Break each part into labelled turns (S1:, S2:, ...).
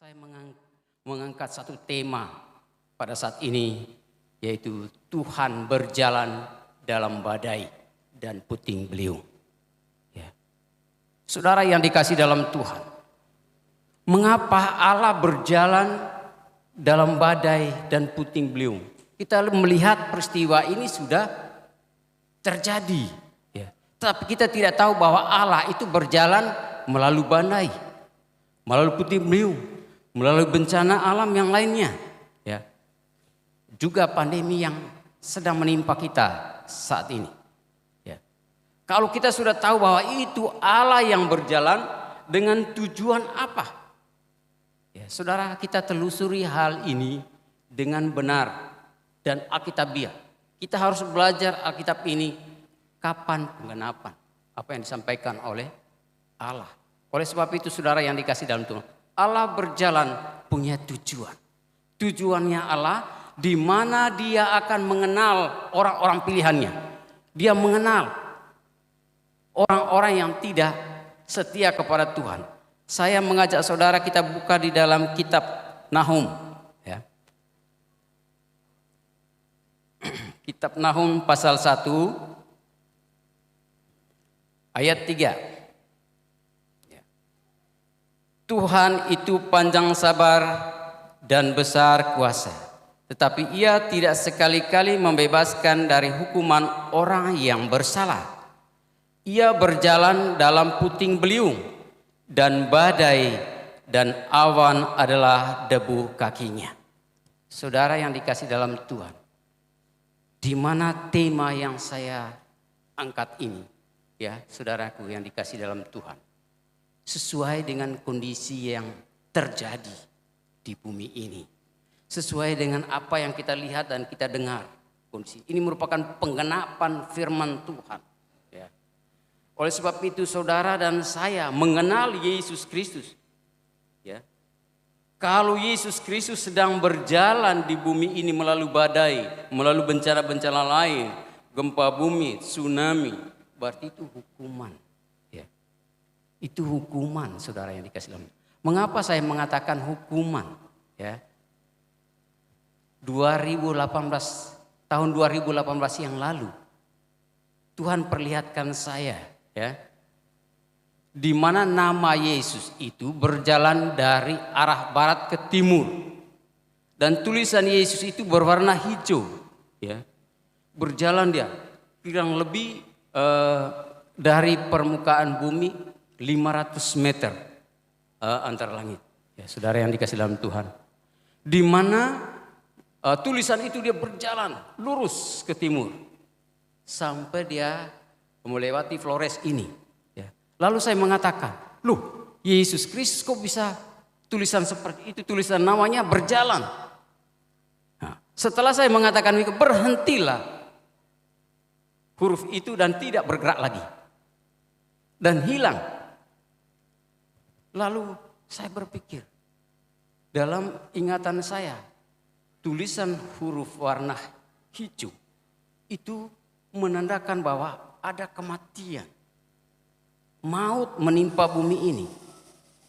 S1: Saya mengangkat satu tema pada saat ini, yaitu Tuhan berjalan dalam badai dan puting beliung. Ya. Saudara yang dikasih dalam Tuhan, mengapa Allah berjalan dalam badai dan puting beliung? Kita melihat peristiwa ini sudah terjadi. Ya. Tapi kita tidak tahu bahwa Allah itu berjalan melalui badai, melalui puting beliung, melalui bencana alam yang lainnya, ya. Juga pandemi yang sedang menimpa kita saat ini, ya. Kalau kita sudah tahu bahwa itu Allah yang berjalan dengan tujuan apa, ya, saudara, kita telusuri hal ini dengan benar dan alkitabiah. Kita harus belajar Alkitab ini kapan penggenapan apa yang disampaikan oleh Allah. Oleh sebab itu, saudara yang dikasih dalam Tuhan, Allah berjalan punya tujuan. Tujuannya Allah di mana Dia akan mengenal orang-orang pilihannya. Dia mengenal orang-orang yang tidak setia kepada Tuhan. Saya mengajak saudara kita buka di dalam kitab Nahum, ya. Kitab Nahum pasal 1 ayat 3. Tuhan itu panjang sabar dan besar kuasa, tetapi Ia tidak sekali-kali membebaskan dari hukuman orang yang bersalah. Ia berjalan dalam puting beliung, dan badai dan awan adalah debu kakinya. Saudara yang dikasih dalam Tuhan, di mana tema yang saya angkat ini, ya saudaraku yang dikasih dalam Tuhan, sesuai dengan kondisi yang terjadi di bumi ini. Sesuai dengan apa yang kita lihat dan kita dengar. Kondisi ini merupakan penggenapan firman Tuhan. Ya. Oleh sebab itu saudara dan saya mengenal Yesus Kristus. Ya. Kalau Yesus Kristus sedang berjalan di bumi ini melalui badai, melalui bencana-bencana lain, gempa bumi, tsunami, berarti itu hukuman. Itu hukuman, saudara yang dikasih dalam. Mengapa saya mengatakan hukuman? Ya, 2018 yang lalu Tuhan perlihatkan saya, ya, di mana nama Yesus itu berjalan dari arah barat ke timur, dan tulisan Yesus itu berwarna hijau, ya, berjalan dia kurang lebih dari permukaan bumi 500 meter antara langit, ya saudara yang dikasih dalam Tuhan, di mana tulisan itu dia berjalan lurus ke timur sampai dia melewati Flores ini, ya. Lalu saya mengatakan, loh, Yesus Kristus kok bisa tulisan seperti itu, tulisan namanya berjalan. Nah, setelah saya mengatakan itu, berhentilah huruf itu dan tidak bergerak lagi dan hilang. Lalu saya berpikir, dalam ingatan saya, tulisan huruf warna hijau itu menandakan bahwa ada kematian, maut menimpa bumi ini.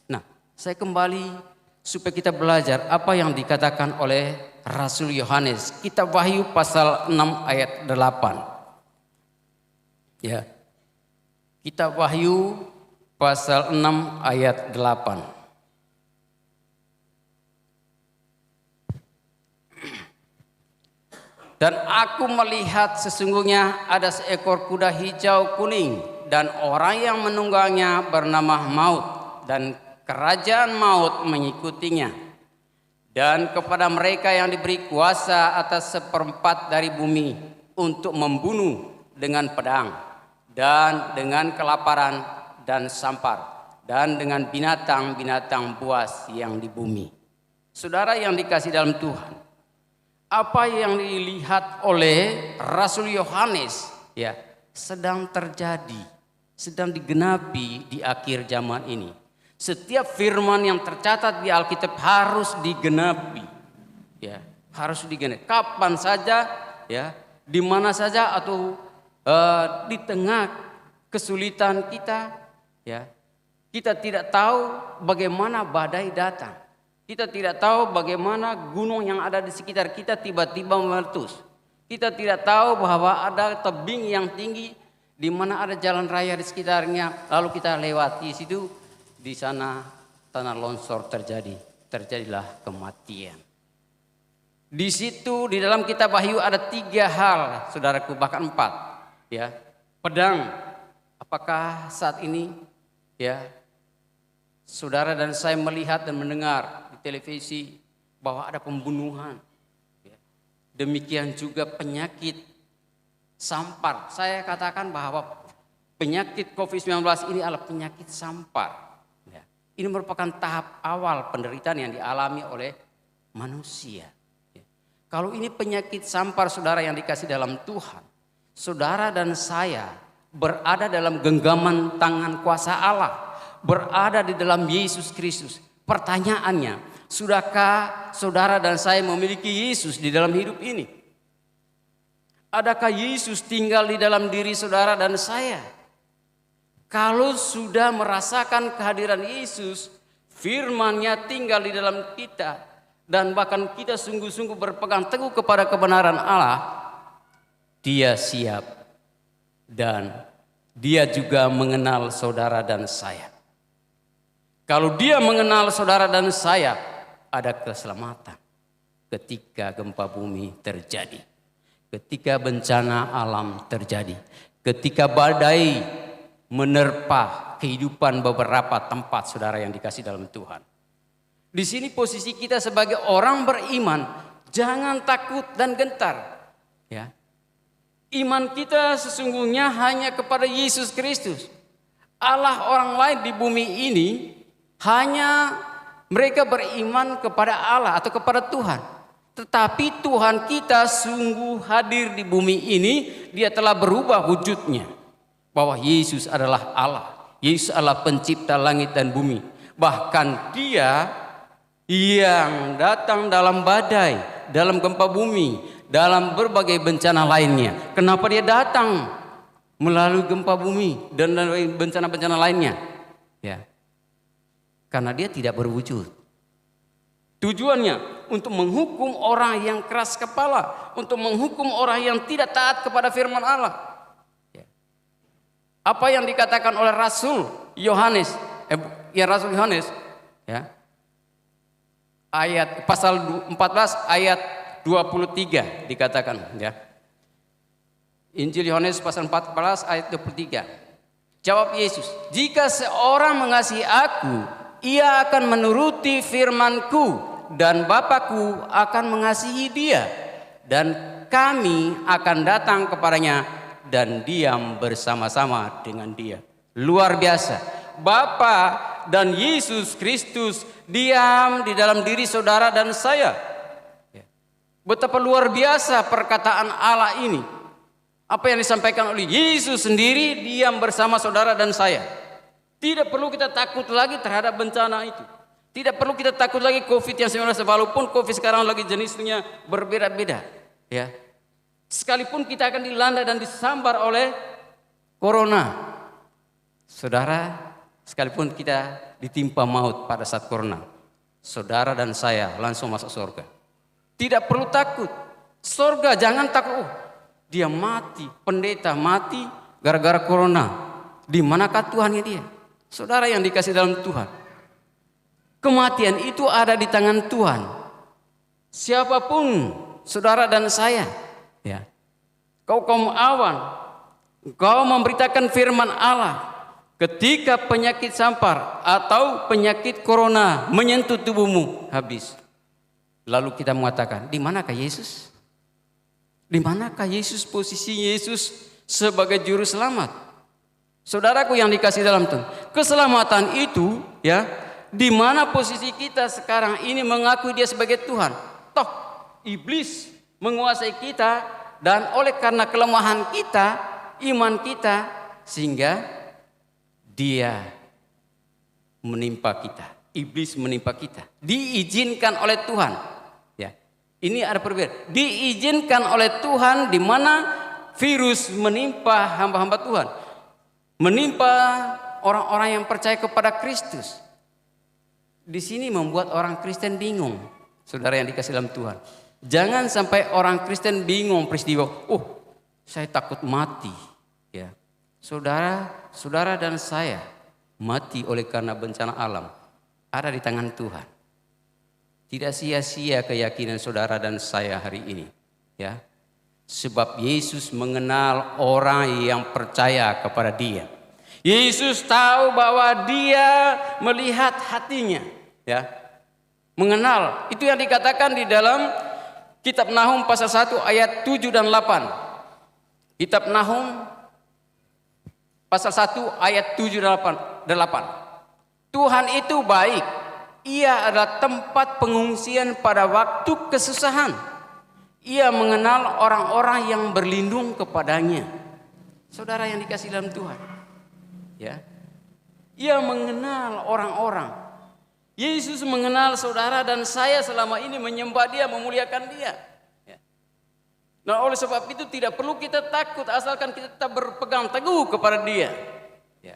S1: Nah, saya kembali supaya kita belajar apa yang dikatakan oleh Rasul Yohanes, kitab Wahyu pasal 6 ayat 8. Ya. Kitab Wahyu pasal 6 ayat 8. Dan aku melihat sesungguhnya ada seekor kuda hijau kuning, dan orang yang menunggangnya bernama Maut, dan kerajaan maut mengikutinya. Dan kepada mereka yang diberi kuasa atas 1/4 dari bumi untuk membunuh dengan pedang, dan dengan kelaparan dan sampar, dan dengan binatang-binatang buas yang di bumi. Saudara yang dikasih dalam Tuhan, apa yang dilihat oleh Rasul Yohanes, ya, sedang terjadi, sedang digenapi di akhir zaman ini. Setiap firman yang tercatat di Alkitab harus digenapi, ya, harus digenapi. Kapan saja, ya, di mana saja, atau di tengah kesulitan kita, ya, kita tidak tahu bagaimana badai datang. Kita tidak tahu bagaimana gunung yang ada di sekitar kita tiba-tiba meletus. Kita tidak tahu bahwa ada tebing yang tinggi di mana ada jalan raya di sekitarnya. Lalu kita lewati situ, di sana tanah longsor terjadi. Terjadilah kematian. Di situ di dalam kitab Wahyu ada 3 hal, saudaraku, bahkan 4. Ya, pedang. Apakah saat ini, ya, saudara dan saya melihat dan mendengar di televisi bahwa ada pembunuhan? Ya. Demikian juga penyakit sampar. Saya katakan bahwa penyakit COVID-19 ini adalah penyakit sampar. Ya. Ini merupakan tahap awal penderitaan yang dialami oleh manusia. Ya. Kalau ini penyakit sampar, saudara yang dikasih dalam Tuhan, saudara dan saya berada dalam genggaman tangan kuasa Allah, berada di dalam Yesus Kristus. Pertanyaannya, sudahkah saudara dan saya memiliki Yesus di dalam hidup ini? Adakah Yesus tinggal di dalam diri saudara dan saya? Kalau sudah merasakan kehadiran Yesus, firman-Nya tinggal di dalam kita, dan bahkan kita sungguh-sungguh berpegang teguh kepada kebenaran Allah, Dia siap dan Dia juga mengenal saudara dan saya. Kalau Dia mengenal saudara dan saya, ada keselamatan ketika gempa bumi terjadi, ketika bencana alam terjadi, ketika badai menerpa kehidupan beberapa tempat, saudara yang dikasih dalam Tuhan. Di sini posisi kita sebagai orang beriman, jangan takut dan gentar. Ya. Iman kita sesungguhnya hanya kepada Yesus Kristus. Allah orang lain di bumi ini hanya mereka beriman kepada Allah atau kepada Tuhan. Tetapi Tuhan kita sungguh hadir di bumi ini. Dia telah berubah wujudnya. Bahwa Yesus adalah Allah. Yesus adalah pencipta langit dan bumi. Bahkan Dia yang datang dalam badai, dalam gempa bumi, dalam berbagai bencana lainnya. Kenapa Dia datang melalui gempa bumi dan bencana-bencana lainnya? Ya. Karena Dia tidak berwujud. Tujuannya untuk menghukum orang yang keras kepala, untuk menghukum orang yang tidak taat kepada firman Allah. Ya. Apa yang dikatakan oleh Rasul Yohanes, Rasul Yohanes, ya. Ayat pasal 14 ayat 23 dikatakan, ya. Injil Yohanes pasal 14 ayat 23. Jawab Yesus, "Jika seorang mengasihi aku, ia akan menuruti firman-Ku, dan Bapa-Ku akan mengasihi dia, dan kami akan datang kepadanya dan diam bersama-sama dengan dia." Luar biasa. Bapa dan Yesus Kristus diam di dalam diri saudara dan saya. Betapa luar biasa perkataan Allah ini. Apa yang disampaikan oleh Yesus sendiri, diam bersama saudara dan saya. Tidak perlu kita takut lagi terhadap bencana itu. Tidak perlu kita takut lagi COVID-19, walaupun COVID sekarang lagi jenisnya berbeda-beda. Ya. Sekalipun kita akan dilanda dan disambar oleh corona. Saudara, sekalipun kita ditimpa maut pada saat corona, saudara dan saya langsung masuk surga. Tidak perlu takut. Surga jangan takut. Oh, dia mati, pendeta mati gara-gara corona. Di manakah Tuhannya dia? Saudara yang dikasih dalam Tuhan, kematian itu ada di tangan Tuhan. Siapapun saudara dan saya, ya. Kau kaum awan, kau memberitakan firman Allah. Ketika penyakit sampar atau penyakit corona menyentuh tubuhmu, habis. Lalu kita mengatakan, di manakah Yesus? Di manakah Yesus, posisi Yesus sebagai juru selamat? Saudaraku yang dikasih dalam Tuhan, keselamatan itu, ya, di mana posisi kita sekarang ini mengakui Dia sebagai Tuhan. Toh iblis menguasai kita, dan oleh karena kelemahan kita, iman kita, sehingga dia menimpa kita. Iblis menimpa kita. Diizinkan oleh Tuhan. Ya, ini ada perbedaan. Diizinkan oleh Tuhan, di mana virus menimpa hamba-hamba Tuhan, menimpa orang-orang yang percaya kepada Kristus. di sini membuat orang Kristen bingung. Saudara yang dikasih dalam Tuhan. Jangan sampai orang Kristen bingung peristiwa. Saya takut mati. Ya, saudara dan saya mati oleh karena bencana alam ada di tangan Tuhan. Tidak sia-sia keyakinan saudara dan saya hari ini. Ya, sebab Yesus mengenal orang yang percaya kepada Dia. Yesus tahu bahwa Dia melihat hatinya. Ya, mengenal. Itu yang dikatakan di dalam Kitab Nahum pasal 1 ayat 7 dan 8. Kitab Nahum pasal 1 ayat 7 dan 8. Tuhan itu baik. Ia adalah tempat pengungsian pada waktu kesusahan. Ia mengenal orang-orang yang berlindung kepadanya. Saudara yang dikasih dalam Tuhan. Ya. Ia mengenal orang-orang. Yesus mengenal saudara dan saya selama ini menyembah Dia, memuliakan Dia. Ya. Nah, oleh sebab itu tidak perlu kita takut asalkan kita tetap berpegang teguh kepada Dia. Ya.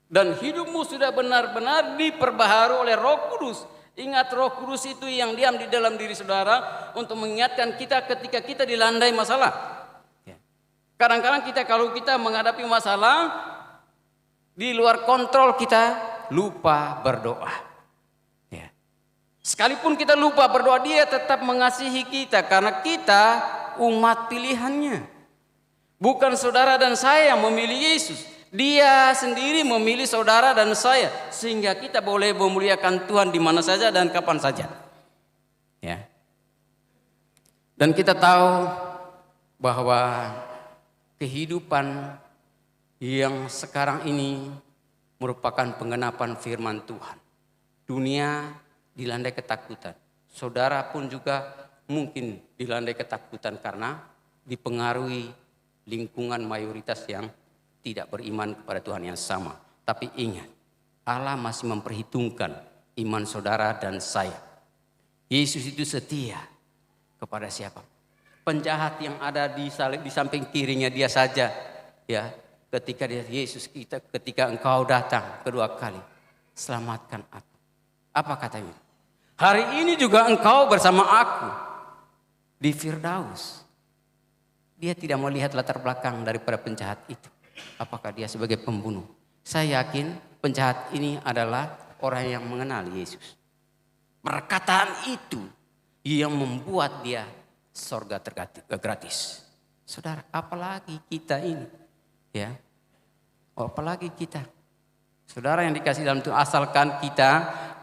S1: Dan hidupmu sudah benar-benar diperbaharui oleh Roh Kudus. Ingat, Roh Kudus itu yang diam di dalam diri saudara untuk mengingatkan kita ketika kita dilandai masalah. Ya. Kadang-kadang kalau kita menghadapi masalah di luar kontrol, kita lupa berdoa. Ya. Sekalipun kita lupa berdoa, Dia tetap mengasihi kita karena kita umat pilihannya. Bukan saudara dan saya yang memilih Yesus. Dia sendiri memilih saudara dan saya sehingga kita boleh memuliakan Tuhan di mana saja dan kapan saja. Ya. Dan kita tahu bahwa kehidupan yang sekarang ini merupakan penggenapan firman Tuhan. Dunia dilandai ketakutan. Saudara pun juga mungkin dilandai ketakutan karena dipengaruhi lingkungan mayoritas yang tidak beriman kepada Tuhan yang sama. Tapi ingat, Allah masih memperhitungkan iman saudara dan saya. Yesus itu setia kepada siapa? Penjahat yang ada di samping kirinya Dia saja. Ya, ketika ketika engkau datang kedua kali, selamatkan aku. Apa katanya? Hari ini juga engkau bersama aku di Firdaus. Dia tidak melihat latar belakang daripada penjahat itu. Apakah dia sebagai pembunuh? Saya yakin penjahat ini adalah orang yang mengenal Yesus. Perkataan itu yang membuat dia surga gratis. Saudara, apalagi kita ini, ya, apalagi kita. Saudara yang dikasih dalam Tuhan, asalkan kita,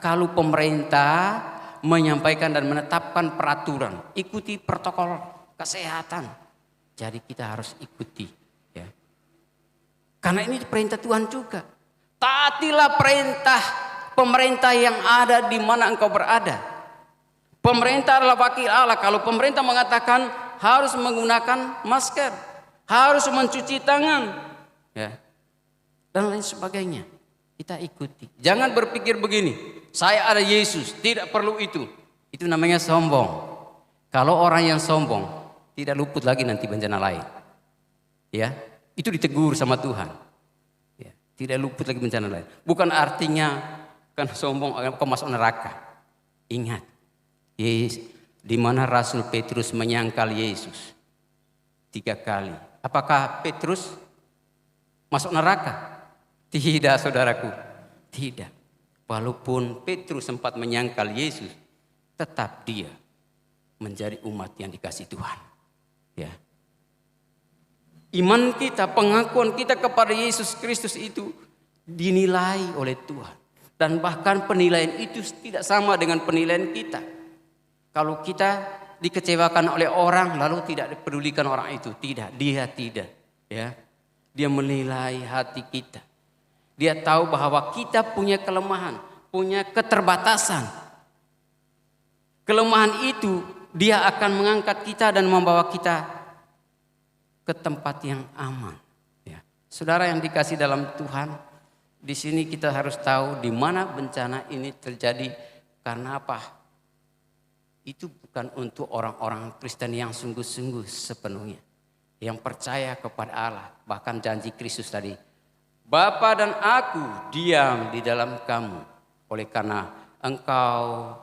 S1: kalau pemerintah menyampaikan dan menetapkan peraturan, ikuti protokol kesehatan. Jadi kita harus ikuti. Karena ini perintah Tuhan juga. Taatilah perintah pemerintah yang ada di mana engkau berada. Pemerintah adalah wakil Allah. Kalau pemerintah mengatakan harus menggunakan masker, harus mencuci tangan, ya, dan lain sebagainya, kita ikuti. Jangan berpikir begini, saya ada Yesus, tidak perlu itu. Itu namanya sombong. Kalau orang yang sombong tidak luput lagi nanti bencana lain. Ya. Itu ditegur sama Tuhan. Ya, tidak luput lagi bencana lain. Bukan artinya kan sombong kau masuk neraka. Ingat, di mana Rasul Petrus menyangkal Yesus 3 kali. Apakah Petrus masuk neraka? Tidak, saudaraku. Tidak. Walaupun Petrus sempat menyangkal Yesus, tetap dia menjadi umat yang dikasih Tuhan. Ya. Iman kita, pengakuan kita kepada Yesus Kristus itu dinilai oleh Tuhan. Dan bahkan penilaian itu tidak sama dengan penilaian kita. Kalau kita dikecewakan oleh orang lalu tidak dipedulikan orang itu. Tidak, Dia tidak. Ya. Dia menilai hati kita. Dia tahu bahwa kita punya kelemahan, punya keterbatasan. Kelemahan itu Dia akan mengangkat kita dan membawa kita ke tempat yang aman. Ya. Saudara yang dikasih dalam Tuhan, di sini kita harus tahu di mana bencana ini terjadi karena apa? Itu bukan untuk orang-orang Kristen yang sungguh-sungguh sepenuhnya, yang percaya kepada Allah. Bahkan janji Kristus tadi, Bapa dan aku diam di dalam kamu, oleh karena engkau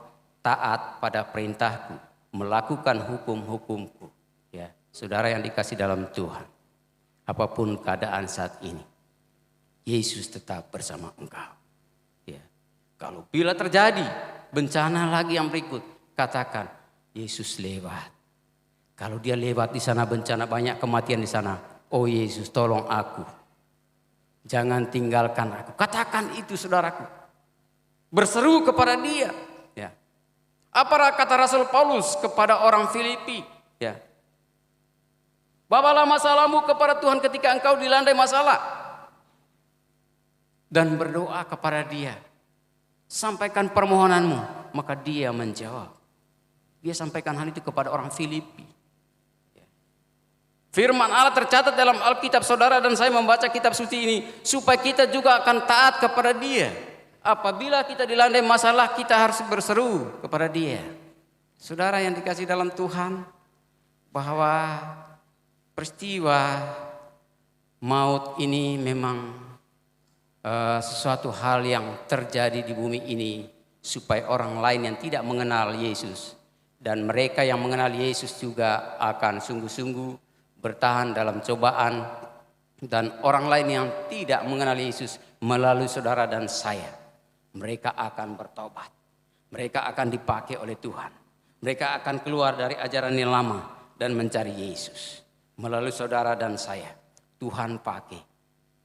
S1: taat pada perintahku, melakukan hukum-hukumku. Ya, saudara yang dikasih dalam Tuhan, apapun keadaan saat ini, Yesus tetap bersama engkau. Ya, kalau bila terjadi bencana lagi yang berikut, katakan Yesus lewat. Kalau dia lewat di sana bencana banyak kematian di sana, oh Yesus tolong aku, jangan tinggalkan aku. Katakan itu saudaraku, berseru kepada dia. Ya. Apa kata Rasul Paulus kepada orang Filipi? Ya. Bawalah masalahmu kepada Tuhan ketika engkau dilandai masalah, dan berdoa kepada dia. Sampaikan permohonanmu, maka dia menjawab. Dia sampaikan hal itu kepada orang Filipi. Firman Allah tercatat dalam Alkitab saudara, dan saya membaca kitab suci ini supaya kita juga akan taat kepada dia. Apabila kita dilandai masalah, kita harus berseru kepada dia. Saudara yang dikasih dalam Tuhan, bahwa peristiwa maut ini memang sesuatu hal yang terjadi di bumi ini supaya orang lain yang tidak mengenal Yesus dan mereka yang mengenal Yesus juga akan sungguh-sungguh bertahan dalam cobaan, dan orang lain yang tidak mengenal Yesus melalui saudara dan saya, mereka akan bertobat, mereka akan dipakai oleh Tuhan, mereka akan keluar dari ajaran yang lama dan mencari Yesus melalui saudara dan saya. Tuhan pakai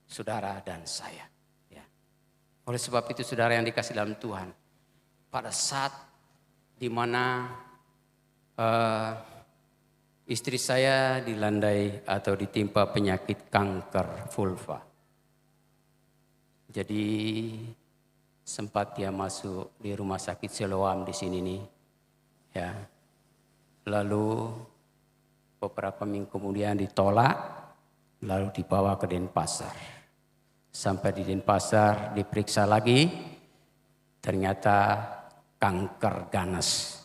S1: saudara dan saya. Ya. Oleh sebab itu saudara yang dikasih dalam Tuhan, pada saat dimana istri saya dilandai atau ditimpa penyakit kanker vulva. Jadi sempat dia masuk di rumah sakit Siloam di sini nih. Ya. Lalu beberapa minggu kemudian ditolak, lalu dibawa ke Denpasar. Sampai di Denpasar diperiksa lagi, ternyata kanker ganas.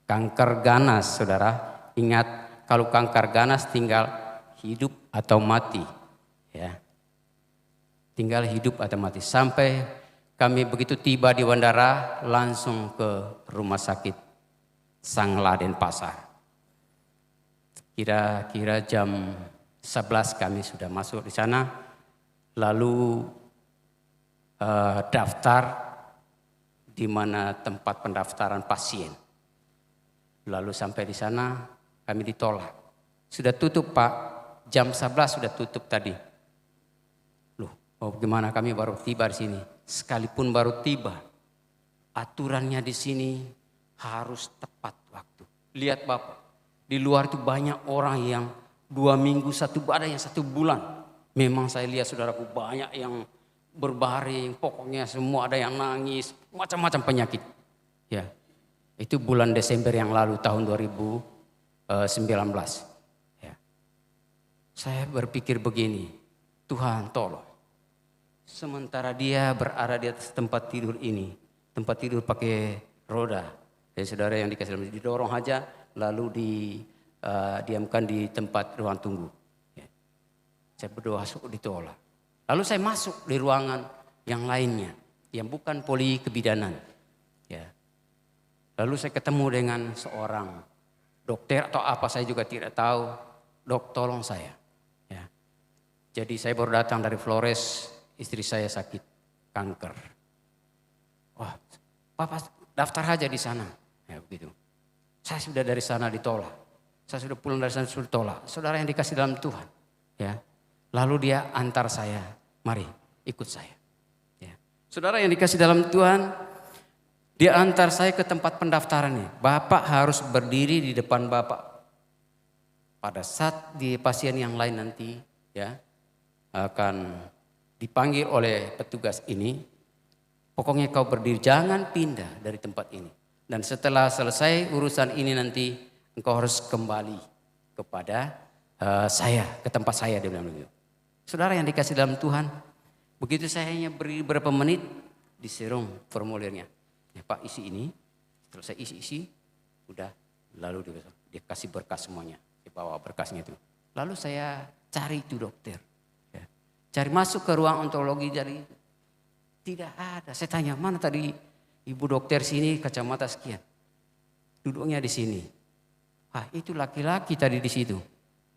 S1: Kanker ganas, saudara, ingat. Kalau kanker ganas tinggal hidup atau mati, ya. Tinggal hidup atau mati. Sampai kami begitu tiba di bandara langsung ke rumah sakit Sangla Denpasar. Kira-kira jam 11 kami sudah masuk di sana. Lalu daftar di mana tempat pendaftaran pasien. Lalu sampai di sana kami ditolak. Sudah tutup Pak, jam 11 sudah tutup tadi. Loh, bagaimana kami baru tiba di sini? Sekalipun baru tiba, aturannya di sini harus tepat waktu. Lihat Bapak, di luar itu banyak orang yang 2 minggu, ada yang 1 bulan. Memang saya lihat saudaraku banyak yang berbaring, pokoknya semua ada yang nangis, macam-macam penyakit. Ya, itu bulan Desember yang lalu tahun 2019. Ya. Saya berpikir begini, Tuhan tolong. Sementara dia berada di atas tempat tidur ini, tempat tidur pakai roda. Dan saudara yang dikasih dalam didorong aja, lalu diamkan di tempat ruang tunggu. Ya. Saya berdoa ditolak. Lalu saya masuk di ruangan yang lainnya, yang bukan poli kebidanan. Ya. Lalu saya ketemu dengan seorang dokter atau apa saya juga tidak tahu. Dok, tolong saya. Ya. Jadi saya baru datang dari Flores, istri saya sakit kanker. Wah, Papa daftar aja di sana. Ya begitu. Saya sudah dari sana ditolak. Saya sudah pulang dari sana sudah ditolak. Saudara yang dikasih dalam Tuhan. Ya. Lalu dia antar saya, mari ikut saya. Ya. Saudara yang dikasih dalam Tuhan, dia antar saya ke tempat pendaftarannya. Bapak harus berdiri di depan Bapak. Pada saat di pasien yang lain nanti ya akan dipanggil oleh petugas ini. Pokoknya kau berdiri, jangan pindah dari tempat ini. Dan setelah selesai urusan ini nanti engkau harus kembali kepada saya, ke tempat saya. Dia bilang begitu. Saudara yang dikasih dalam Tuhan, begitu saya hanya beri beberapa menit diserong formulirnya. Ya, Pak isi ini, setelah saya isi, udah, lalu dia kasih berkas semuanya, dia bawa berkasnya itu. Lalu saya cari itu dokter, ya. Cari masuk ke ruang ontologi, jadi tidak ada. Saya tanya, mana tadi Ibu dokter sini kacamata sekian. Duduknya di sini. Itu laki-laki tadi di situ.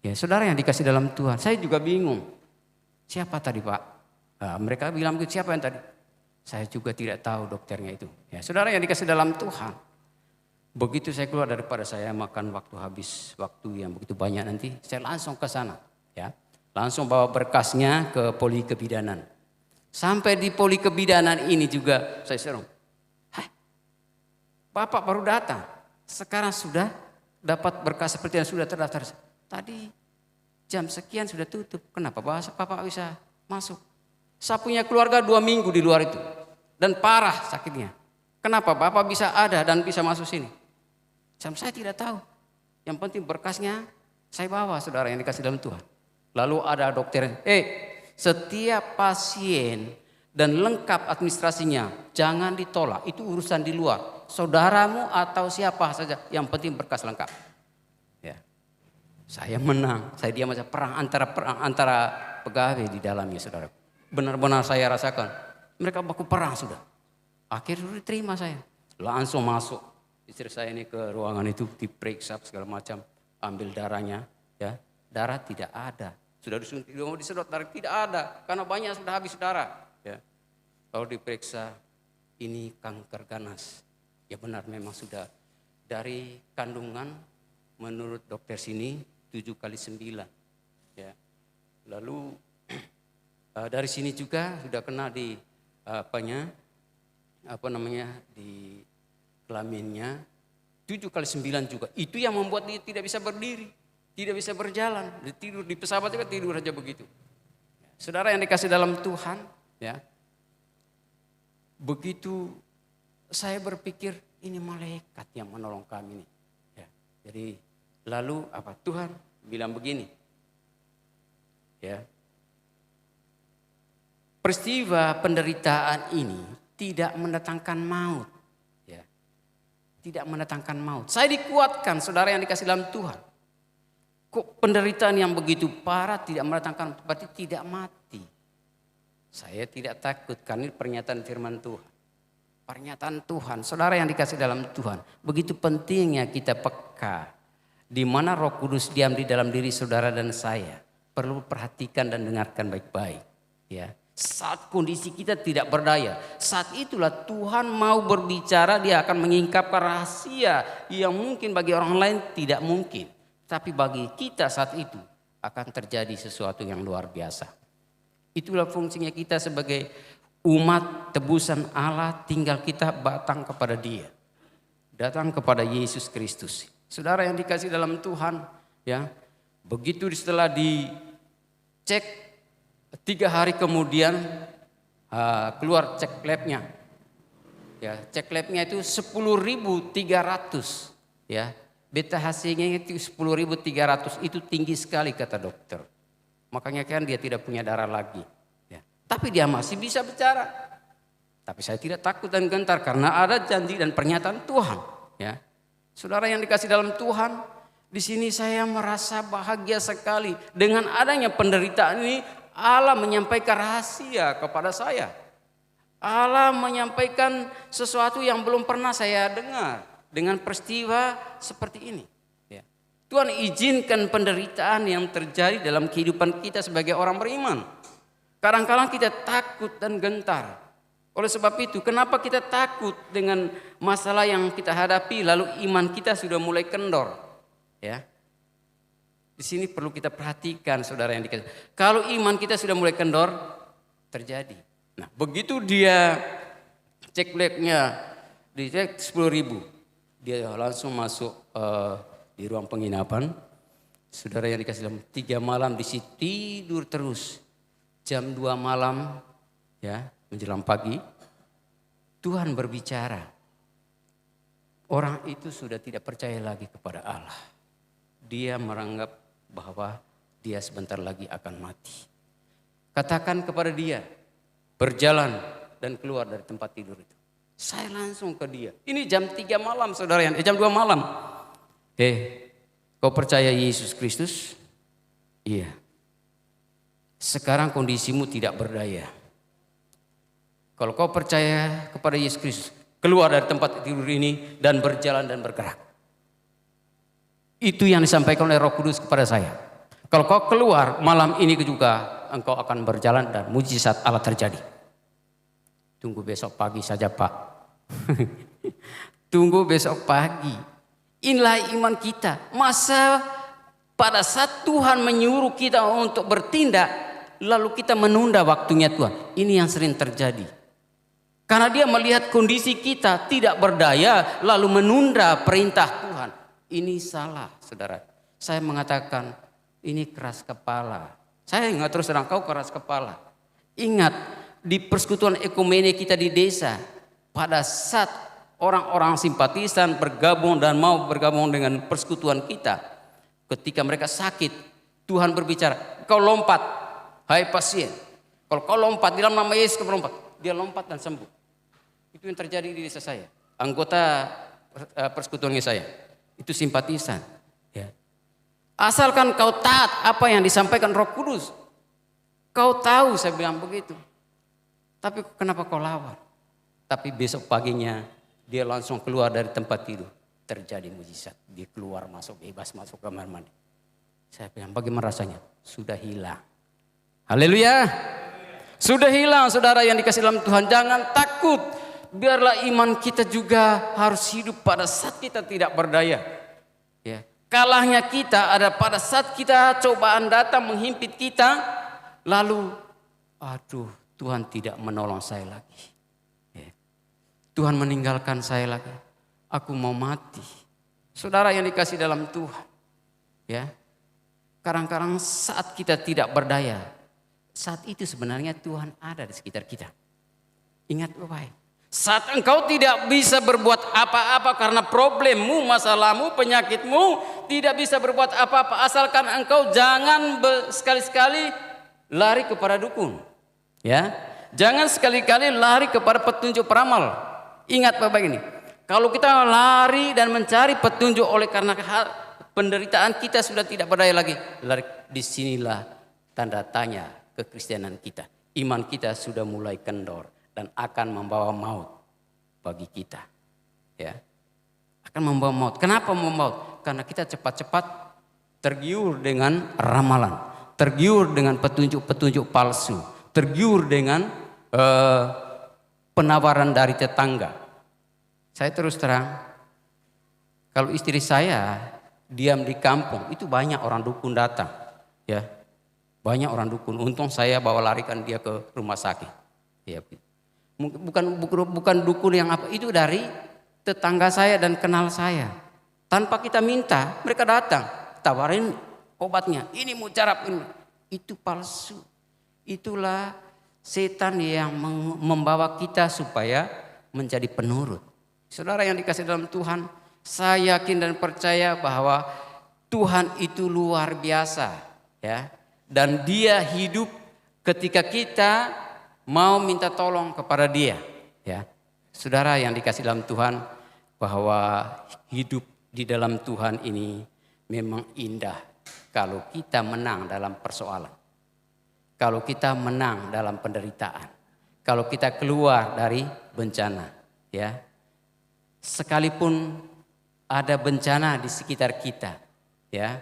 S1: Ya, saudara yang dikasih dalam Tuhan. Saya juga bingung. Siapa tadi, Pak? Mereka bilang begitu, siapa yang tadi? Saya juga tidak tahu dokternya itu. Ya, saudara yang dikasih dalam Tuhan. Begitu saya keluar daripada saya makan waktu yang begitu banyak nanti, saya langsung ke sana. Ya, langsung bawa berkasnya ke poli kebidanan. Sampai di poli kebidanan ini juga saya seru. Bapak baru datang. Sekarang sudah dapat berkas seperti yang sudah terdaftar. Tadi jam sekian sudah tutup. Kenapa Bapak bisa masuk? Saya punya keluarga 2 minggu di luar itu. Dan parah sakitnya. Kenapa Bapak bisa ada dan bisa masuk sini? Saya tidak tahu. Yang penting berkasnya saya bawa, saudara yang dikasih dalam Tuhan. Lalu ada dokter. Setiap pasien dan lengkap administrasinya jangan ditolak. Itu urusan di luar. Saudaramu atau siapa saja. Yang penting berkas lengkap. Ya. Saya menang. Saya diam saja. Perang antara pegawai di dalamnya, saudara. Benar-benar saya rasakan. Mereka baku perang sudah. Akhirnya diterima saya. Langsung masuk. Istri saya ini ke ruangan itu diperiksa segala macam. Ambil darahnya. Ya, darah tidak ada. Sudah mau disedot darah tidak ada. Karena banyak sudah habis darah. Ya. Lalu diperiksa. Ini kanker ganas. Ya benar memang sudah. Dari kandungan menurut dokter sini 7x9. Ya. Lalu dari sini juga sudah kena di di kelaminnya 7x9 juga. Itu yang membuat dia tidak bisa berdiri, tidak bisa berjalan, tidur di pesawat juga tidur aja begitu. Saudara yang dikasih dalam Tuhan, ya. Begitu saya berpikir ini malaikat yang menolong kami nih. Ya. Jadi lalu Tuhan bilang begini. Ya. Peristiwa penderitaan ini tidak mendatangkan maut. Ya. Tidak mendatangkan maut. Saya dikuatkan, saudara yang dikasih dalam Tuhan. Kok penderitaan yang begitu parah tidak mendatangkan, berarti tidak mati. Saya tidak takut karena ini pernyataan firman Tuhan. Pernyataan Tuhan, saudara yang dikasih dalam Tuhan. Begitu pentingnya kita peka. Di mana Roh Kudus diam di dalam diri saudara dan saya. Perlu perhatikan dan dengarkan baik-baik. Ya. Saat kondisi kita tidak berdaya, saat itulah Tuhan mau berbicara, dia akan mengungkapkan rahasia yang mungkin bagi orang lain tidak mungkin. Tapi bagi kita saat itu akan terjadi sesuatu yang luar biasa. Itulah fungsinya kita sebagai umat tebusan Allah, tinggal kita datang kepada Dia. Datang kepada Yesus Kristus. Saudara yang dikasih dalam Tuhan, ya. Begitu setelah dicek 3 hari kemudian keluar cek labnya. Ya, cek labnya itu 10.300. Ya, beta hasilnya itu 10.300, itu tinggi sekali kata dokter. Makanya kan dia tidak punya darah lagi. Ya, tapi dia masih bisa bicara. Tapi saya tidak takut dan gentar karena ada janji dan pernyataan Tuhan. Ya, saudara yang dikasih dalam Tuhan, di sini saya merasa bahagia sekali dengan adanya penderitaan ini. Allah menyampaikan rahasia kepada saya. Allah menyampaikan sesuatu yang belum pernah saya dengar dengan peristiwa seperti ini. Ya. Tuhan izinkan penderitaan yang terjadi dalam kehidupan kita sebagai orang beriman. Kadang-kadang kita takut dan gentar. Oleh sebab itu, kenapa kita takut dengan masalah yang kita hadapi lalu iman kita sudah mulai kendor? Ya. Di sini perlu kita perhatikan, saudara yang dikasih. Kalau iman kita sudah mulai kendor, terjadi. Nah, begitu dia cek labnya, dicek 10.000, dia langsung masuk di ruang penginapan. Saudara yang dikasih dalam 3 malam di situ tidur terus. Jam 2 malam, ya menjelang pagi, Tuhan berbicara. Orang itu sudah tidak percaya lagi kepada Allah. Dia menganggap bahwa dia sebentar lagi akan mati. Katakan kepada dia, berjalan dan keluar dari tempat tidur itu. Saya langsung ke dia. Ini jam 3 malam saudara, jam 2 malam. Kau percaya Yesus Kristus? Iya. Sekarang kondisimu tidak berdaya. Kalau kau percaya kepada Yesus Kristus, keluar dari tempat tidur ini dan berjalan dan bergerak. Itu yang disampaikan oleh Roh Kudus kepada saya. Kalau kau keluar malam ini juga, engkau akan berjalan dan mujizat Allah terjadi. Tunggu besok pagi saja, Pak. Tunggu besok pagi. Inilah iman kita. Masa pada saat Tuhan menyuruh kita untuk bertindak, lalu kita menunda waktunya Tuhan. Ini yang sering terjadi. Karena dia melihat kondisi kita tidak berdaya, lalu menunda perintah Tuhan. Ini salah, saudara. Saya mengatakan, ini keras kepala. Saya ingat terus terang, kau keras kepala. Ingat, di persekutuan ekumene kita di desa, pada saat orang-orang simpatisan bergabung dan mau bergabung dengan persekutuan kita, ketika mereka sakit, Tuhan berbicara, kau lompat, hai pasien. Kalau kau lompat, di dalam nama Yesus kau lompat. Dia lompat dan sembuh. Itu yang terjadi di desa saya. Anggota persekutuan saya. Itu simpatisan. Ya. Asalkan kau taat apa yang disampaikan Roh Kudus. Kau tahu, saya bilang begitu. Tapi kenapa kau lawan? Tapi besok paginya dia langsung keluar dari tempat tidur. Terjadi mujizat. Dia keluar masuk bebas masuk kamar mandi. Saya bilang bagaimana rasanya? Sudah hilang. Haleluya. Sudah hilang, saudara yang dikasih dalam Tuhan. Jangan takut. Biarlah iman kita juga harus hidup pada saat kita tidak berdaya. Ya. Kalahnya kita ada pada saat kita cobaan datang menghimpit kita. Lalu, aduh, Tuhan tidak menolong saya lagi. Ya. Tuhan meninggalkan saya lagi. Aku mau mati. Saudara yang dikasih dalam Tuhan. Ya. Kadang-kadang saat kita tidak berdaya, saat itu sebenarnya Tuhan ada di sekitar kita. Ingat baik. Saat engkau tidak bisa berbuat apa-apa karena problemmu, masalahmu, penyakitmu, tidak bisa berbuat apa-apa. Asalkan engkau jangan sekali-sekali lari kepada dukun. Ya, jangan sekali-kali lari kepada petunjuk peramal. Ingat baik-baik ini. Kalau kita lari dan mencari petunjuk oleh karena penderitaan kita sudah tidak berdaya lagi. Lari, disinilah tanda tanya kekristenan kita. Iman kita sudah mulai kendor dan akan membawa maut bagi kita. Ya. Akan membawa maut. Kenapa membawa maut? Karena kita cepat-cepat tergiur dengan ramalan, tergiur dengan petunjuk-petunjuk palsu, tergiur dengan penawaran dari tetangga. Saya terus terang, kalau istri saya diam di kampung, itu banyak orang dukun datang. Ya. Banyak orang dukun. Untung saya bawa larikan dia ke rumah sakit. Ya. Bukan dukun yang apa, itu dari tetangga saya dan kenal saya. Tanpa kita minta, mereka datang, tawarin obatnya. Ini mujarab ini. Itu palsu. Itulah setan yang membawa kita supaya menjadi penurut. Saudara yang dikasih dalam Tuhan, saya yakin dan percaya bahwa Tuhan itu luar biasa, ya. Dan Dia hidup ketika kita mau minta tolong kepada Dia, ya. Saudara yang dikasih dalam Tuhan, bahwa hidup di dalam Tuhan ini memang indah kalau kita menang dalam persoalan. Kalau kita menang dalam penderitaan. Kalau kita keluar dari bencana, ya. Sekalipun ada bencana di sekitar kita, ya.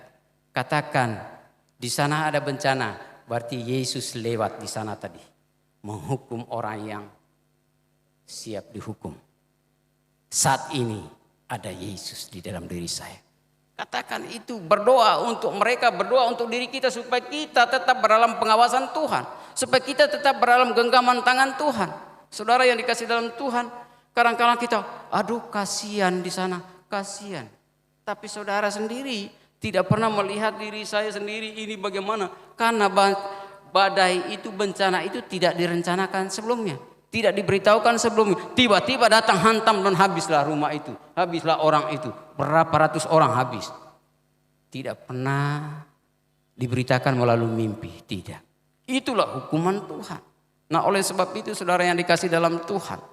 S1: Katakan di sana ada bencana, berarti Yesus lewat di sana tadi. Menghukum orang yang siap dihukum. Saat ini ada Yesus di dalam diri saya. Katakan itu, berdoa untuk mereka, berdoa untuk diri kita supaya kita tetap berdalam pengawasan Tuhan. Supaya kita tetap berdalam genggaman tangan Tuhan. Saudara yang dikasih dalam Tuhan, kadang-kadang kita, aduh kasihan di sana, kasihan. Tapi saudara sendiri tidak pernah melihat diri saya sendiri ini bagaimana. Karena badai itu, bencana itu tidak direncanakan sebelumnya. Tidak diberitahukan sebelumnya. Tiba-tiba datang hantam dan habislah rumah itu. Habislah orang itu. Berapa ratus orang habis. Tidak pernah diberitakan melalui mimpi. Tidak. Itulah hukuman Tuhan. Nah oleh sebab itu saudara yang dikasih dalam Tuhan.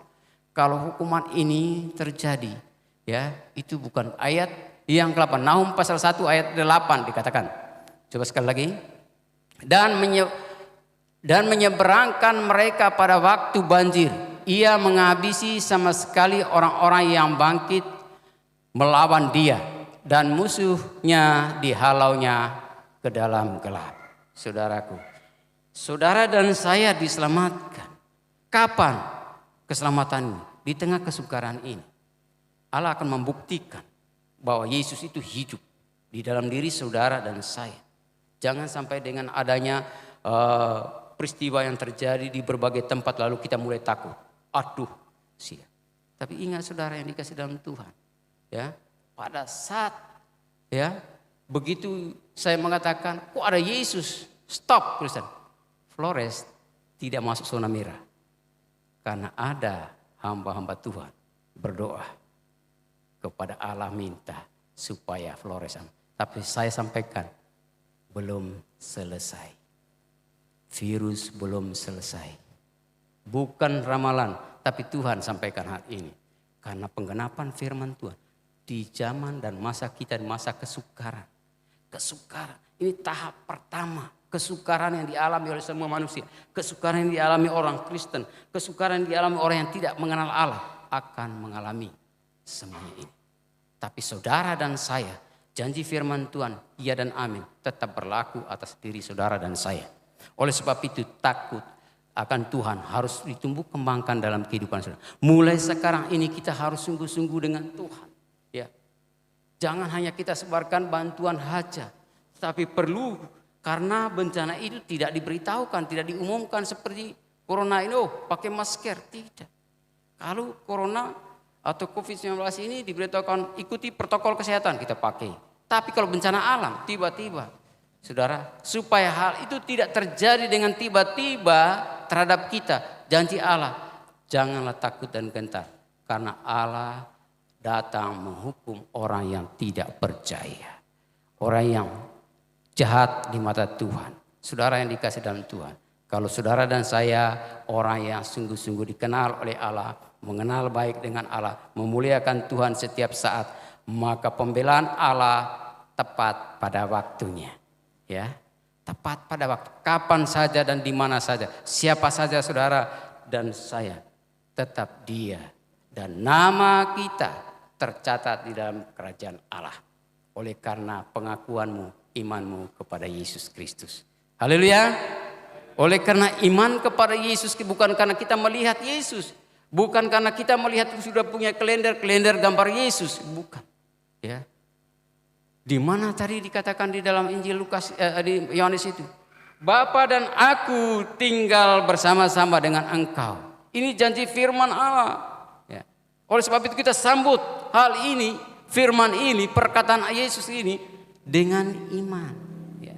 S1: Kalau hukuman ini terjadi. Ya, itu bukan ayat yang ke-8. Nahum pasal 1 ayat 8 dikatakan. Coba sekali lagi. Dan menyeberangkan mereka pada waktu banjir. ia menghabisi sama sekali orang-orang yang bangkit melawan dia, dan musuhnya dihalaunya ke dalam gelap. Saudaraku, saudara dan saya diselamatkan. Kapan keselamatan ini? Di tengah kesukaran ini. Allah akan membuktikan bahwa Yesus itu hidup di dalam diri saudara dan saya. Jangan sampai dengan adanya peristiwa yang terjadi di berbagai tempat lalu kita mulai takut. Aduh, sia. Tapi ingat saudara yang dikasih dalam Tuhan, ya, pada saat ya begitu saya mengatakan, kok ada Yesus, stop Kristen. Flores tidak masuk zona merah karena ada hamba-hamba Tuhan berdoa kepada Allah minta supaya Flores. Tapi saya sampaikan belum selesai. Virus belum selesai. Bukan ramalan, tapi Tuhan sampaikan hal ini. Karena penggenapan firman Tuhan di zaman dan masa kita, masa kesukaran. Kesukaran, ini tahap pertama. Kesukaran yang dialami oleh semua manusia. Kesukaran yang dialami orang Kristen. Kesukaran yang dialami orang yang tidak mengenal Allah. Akan mengalami semuanya ini. Tapi saudara dan saya, janji firman Tuhan, iya dan amin, tetap berlaku atas diri saudara dan saya. Oleh sebab itu takut akan Tuhan harus ditumbuh kembangkan dalam kehidupan saudara. Mulai sekarang ini kita harus sungguh-sungguh dengan Tuhan. Ya, jangan hanya kita sebarkan bantuan saja, tapi perlu, karena bencana itu tidak diberitahukan, tidak diumumkan seperti corona ini. Oh, pakai masker, tidak. Kalau corona atau COVID-19 ini diberitahukan ikuti protokol kesehatan, kita pakai. Tapi kalau bencana alam tiba-tiba, saudara, supaya hal itu tidak terjadi dengan tiba-tiba terhadap kita, janji Allah, janganlah takut dan gentar, karena Allah datang menghukum orang yang tidak percaya, orang yang jahat di mata Tuhan. Saudara yang dikasih dalam Tuhan, kalau saudara dan saya orang yang sungguh-sungguh dikenal oleh Allah, mengenal baik dengan Allah, memuliakan Tuhan setiap saat, maka pembelaan Allah tepat pada waktunya. Ya, tepat pada waktu, kapan saja dan di mana saja, siapa saja saudara dan saya, tetap Dia dan nama kita tercatat di dalam kerajaan Allah. Oleh karena pengakuanmu, imanmu kepada Yesus Kristus. Haleluya. Oleh karena iman kepada Yesus, bukan karena kita melihat Yesus, bukan karena kita melihat sudah punya kalender gambar Yesus, bukan. Ya. Di mana tadi dikatakan di dalam Injil Lukas di Yohanes itu, Bapa dan aku tinggal bersama-sama dengan engkau. Ini janji firman Allah. Ya. Oleh sebab itu kita sambut hal ini, firman ini, perkataan Yesus ini dengan iman. Ya.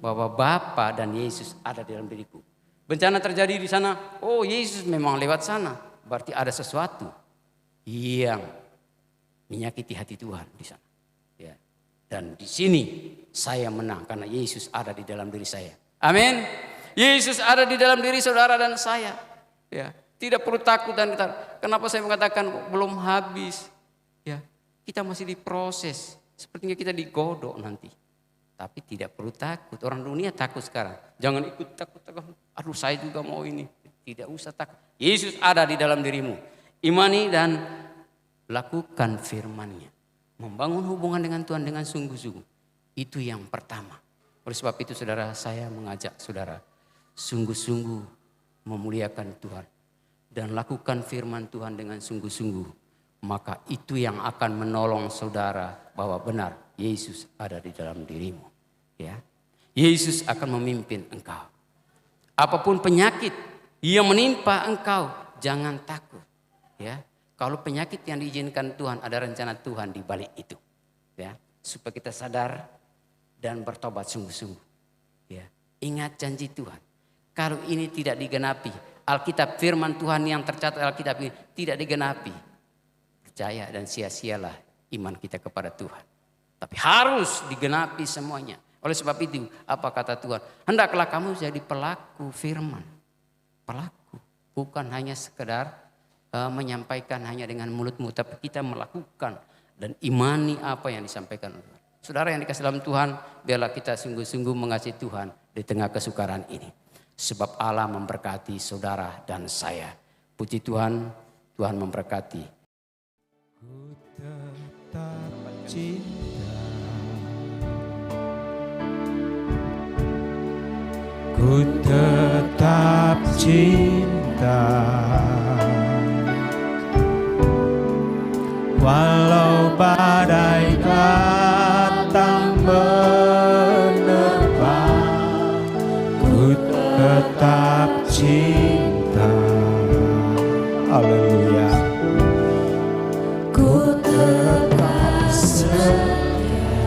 S1: Bahwa Bapa dan Yesus ada dalam diriku. Bencana terjadi di sana, oh Yesus memang lewat sana. Berarti ada sesuatu yang menyakiti hati Tuhan di sana. Ya. Dan di sini saya menang karena Yesus ada di dalam diri saya. Amin. Yesus ada di dalam diri saudara dan saya. Ya, tidak perlu takut dan gentar. Kenapa saya mengatakan belum habis? Ya, kita masih diproses. Sepertinya kita digodok nanti. Tapi tidak perlu takut. Orang dunia takut sekarang. Jangan ikut takut. Aduh, saya juga mau ini. Tidak usah takut. Yesus ada di dalam dirimu. Imani dan lakukan firman-Nya. Membangun hubungan dengan Tuhan dengan sungguh-sungguh. Itu yang pertama. Oleh sebab itu saudara, saya mengajak saudara sungguh-sungguh memuliakan Tuhan. Dan lakukan firman Tuhan dengan sungguh-sungguh. Maka itu yang akan menolong saudara bahwa benar Yesus ada di dalam dirimu. Ya, Yesus akan memimpin engkau. Apapun penyakit yang menimpa engkau, jangan takut. Ya. Kalau penyakit yang diizinkan Tuhan, ada rencana Tuhan di balik itu. Ya, supaya kita sadar dan bertobat sungguh-sungguh. Ya, ingat janji Tuhan. Kalau ini tidak digenapi, Alkitab firman Tuhan yang tercatat Alkitab ini tidak digenapi, percaya dan sia-sialah iman kita kepada Tuhan. Tapi harus digenapi semuanya. Oleh sebab itu, apa kata Tuhan? Hendaklah kamu jadi pelaku firman. Pelaku, bukan hanya sekedar menyampaikan hanya dengan mulutmu, tapi kita melakukan dan imani apa yang disampaikan oleh Tuhan. Saudara yang dikasih dalam Tuhan, biarlah kita sungguh-sungguh mengasihi Tuhan di tengah kesukaran ini. Sebab Allah memberkati saudara dan saya. Puji Tuhan, Tuhan memberkati.
S2: Ku tetap cinta, ku tetap cinta, walau badai datang menerpa, ku tetap cinta. Haleluya. Ku tetap setia,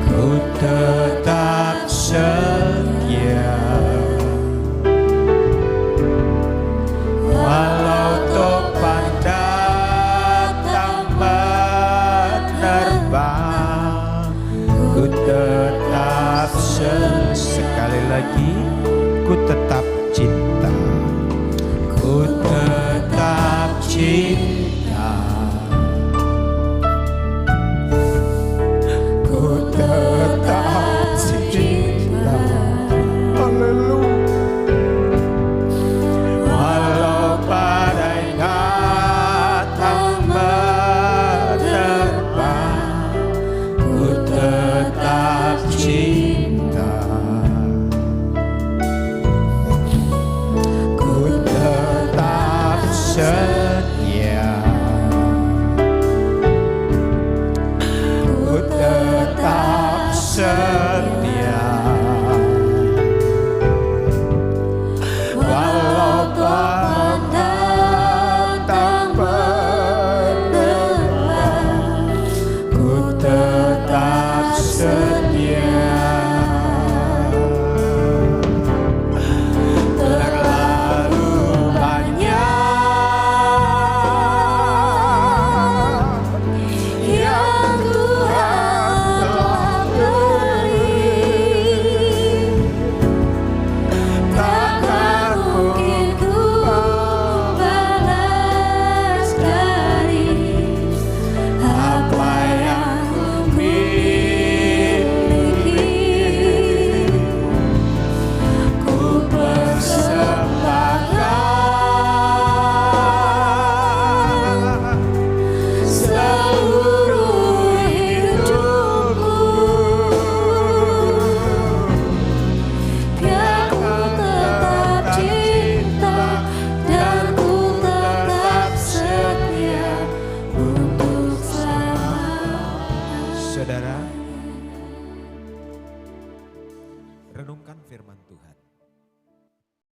S2: ku tetap setia, walau topan datang menerpa, ku tetap setia. Sekali lagi, ku tetap cinta, ku tetap cinta, ku tetap cinta. Haleluya. Walau badai datang menerpa, ku tetap cinta, ku tetap setia,